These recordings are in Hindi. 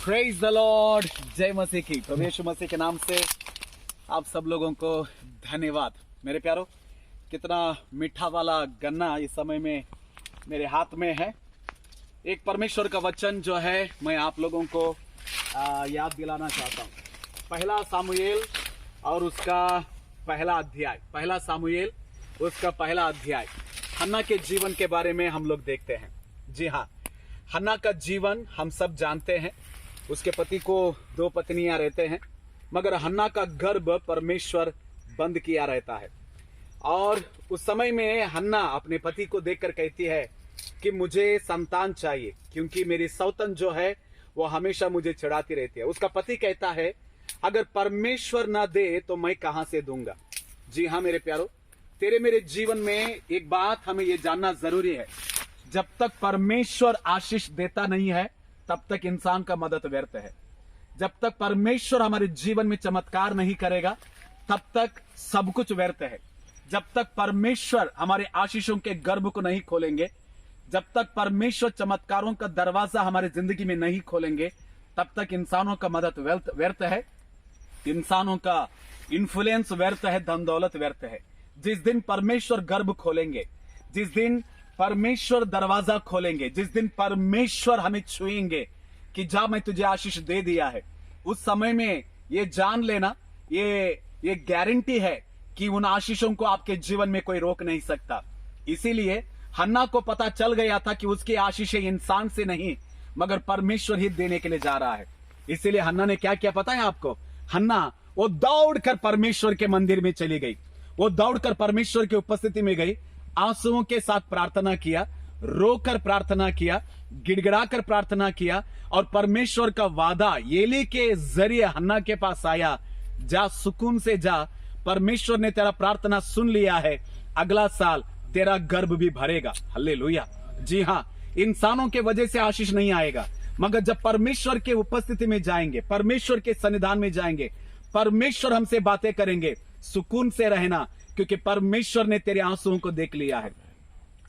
Praise the Lord. जय मसीह की। प्रभु यीशु मसीह के नाम से आप सब लोगों को धन्यवाद। मेरे प्यारो, कितना मीठा वाला गन्ना इस समय में मेरे हाथ में है। एक परमेश्वर का वचन जो है मैं आप लोगों को याद दिलाना चाहता हूँ। पहला सामुएल और उसका पहला अध्याय, पहला सामुएल उसका पहला अध्याय, हन्ना के जीवन के बारे में हम लोग देखते हैं। जी हाँ, हन्ना का जीवन हम सब जानते हैं। उसके पति को 2 पत्नियां रहते हैं, मगर हन्ना का गर्भ परमेश्वर बंद किया रहता है। और उस समय में हन्ना अपने पति को देखकर कहती है कि मुझे संतान चाहिए, क्योंकि मेरी सौतन जो है वो हमेशा मुझे चिढ़ाती रहती है। उसका पति कहता है अगर परमेश्वर ना दे तो मैं कहां से दूंगा। जी हाँ मेरे प्यारो, तेरे मेरे जीवन में एक बात हमें ये जानना जरूरी है, जब तक परमेश्वर आशीष देता नहीं है तब तक इंसान का मदद व्यर्थ है। जब तक परमेश्वर हमारे जीवन में चमत्कार नहीं करेगा तब तक सब कुछ व्यर्थ है। जब तक परमेश्वर हमारे आशीषों के गर्भ को नहीं खोलेंगे, जब तक परमेश्वर चमत्कारों का दरवाजा हमारे जिंदगी में नहीं खोलेंगे, तब तक इंसानों का मदद व्यर्थ है, इंसानों का इन्फ्लुएंस व्यर्थ है, धन दौलत व्यर्थ है। जिस दिन परमेश्वर गर्भ खोलेंगे, जिस दिन परमेश्वर दरवाजा खोलेंगे, जिस दिन परमेश्वर हमें छुएंगे कि जा मैं तुझे आशीष दे दिया है, उस समय में ये जान लेना, ये गारंटी है कि उन आशीषों को आपके जीवन में कोई रोक नहीं सकता। इसीलिए हन्ना को पता चल गया था कि उसकी आशीषें इंसान से नहीं मगर परमेश्वर ही देने के लिए जा रहा है। इसीलिए हन्ना ने क्या किया पता है आपको? हन्ना वो दौड़कर परमेश्वर के मंदिर में चली गई। वो दौड़कर परमेश्वर की उपस्थिति में गई, आंसुओं के साथ प्रार्थना किया, रोकर प्रार्थना किया, गिड़गिड़ाकर प्रार्थना किया, और परमेश्वर का वादा एली के जरिए हन्ना के पास आया, जा सुकून से जा, परमेश्वर ने तेरा प्रार्थना सुन लिया है, अगला साल तेरा गर्भ भी भरेगा। हालेलुया। जी हाँ, इंसानों के वजह से आशीष नहीं आएगा, मगर जब परमेश्वर के उपस्थिति में जाएंगे, परमेश्वर के सन्निधान में जाएंगे, परमेश्वर हमसे बातें करेंगे, सुकून से रहना, क्योंकि परमेश्वर ने तेरे आंसुओं को देख लिया है।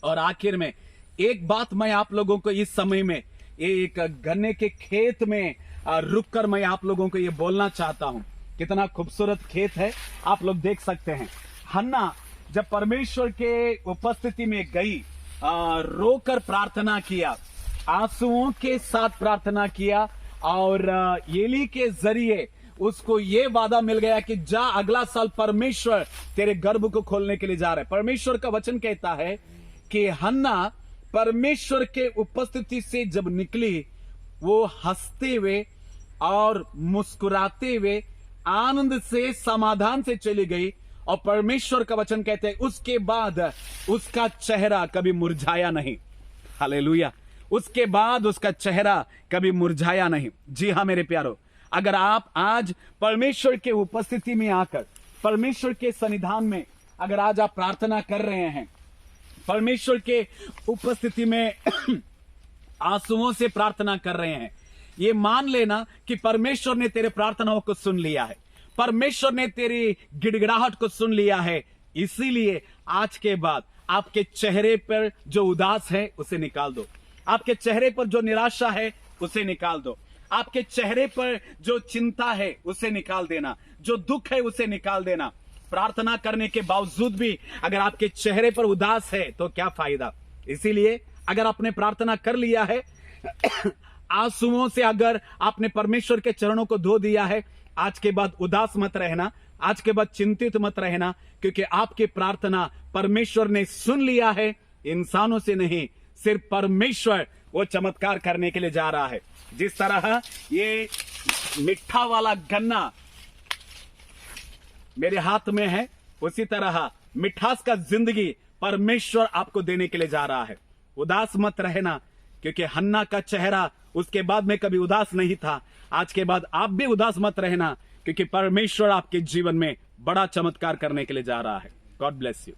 और आखिर में एक बात मैं आप लोगों को इस समय में एक गन्ने के खेत में रुककर मैं आप लोगों को ये बोलना चाहता हूं। कितना खूबसूरत खेत है, आप लोग देख सकते हैं। हन्ना जब परमेश्वर के उपस्थिति में गई, रोकर प्रार्थना किया, आंसुओं के साथ प्रार्थना किया, और एली के जरिए उसको ये वादा मिल गया कि जा अगला साल परमेश्वर तेरे गर्भ को खोलने के लिए जा रहा है। परमेश्वर का वचन कहता है कि हन्ना परमेश्वर के उपस्थिति से जब निकली, वो हंसते हुए और मुस्कुराते हुए आनंद से, समाधान से चली गई। और परमेश्वर का वचन कहते हैं उसके बाद उसका चेहरा कभी मुरझाया नहीं। हालेलुया। उसके बाद उसका चेहरा कभी मुरझाया नहीं। जी हाँ मेरे प्यारो, अगर आप आज परमेश्वर के उपस्थिति में आकर, परमेश्वर के सन्निधान में अगर आज आप प्रार्थना कर रहे हैं, परमेश्वर के उपस्थिति में आंसुओं से प्रार्थना कर रहे हैं, ये मान लेना कि परमेश्वर ने तेरे प्रार्थनाओं को सुन लिया है, परमेश्वर ने तेरी गिड़गिड़ाहट को सुन लिया है। इसीलिए आज के बाद आपके चेहरे पर जो उदास है उसे निकाल दो, आपके चेहरे पर जो निराशा है उसे निकाल दो, आपके चेहरे पर जो चिंता है उसे निकाल देना, जो दुख है उसे निकाल देना। प्रार्थना करने के बावजूद भी अगर आपके चेहरे पर उदास है तो क्या फायदा। इसीलिए अगर आपने प्रार्थना कर लिया है, आंसुओं से अगर आपने परमेश्वर के चरणों को धो दिया है, आज के बाद उदास मत रहना, आज के बाद चिंतित मत रहना, क्योंकि आपकी प्रार्थना परमेश्वर ने सुन लिया है, इंसानों से नहीं, सिर्फ परमेश्वर वो चमत्कार करने के लिए जा रहा है। जिस तरह ये मीठा वाला गन्ना मेरे हाथ में है, उसी तरह मिठास का जिंदगी परमेश्वर आपको देने के लिए जा रहा है। उदास मत रहना, क्योंकि हन्ना का चेहरा उसके बाद में कभी उदास नहीं था। आज के बाद आप भी उदास मत रहना, क्योंकि परमेश्वर आपके जीवन में बड़ा चमत्कार करने के लिए जा रहा है। God bless you.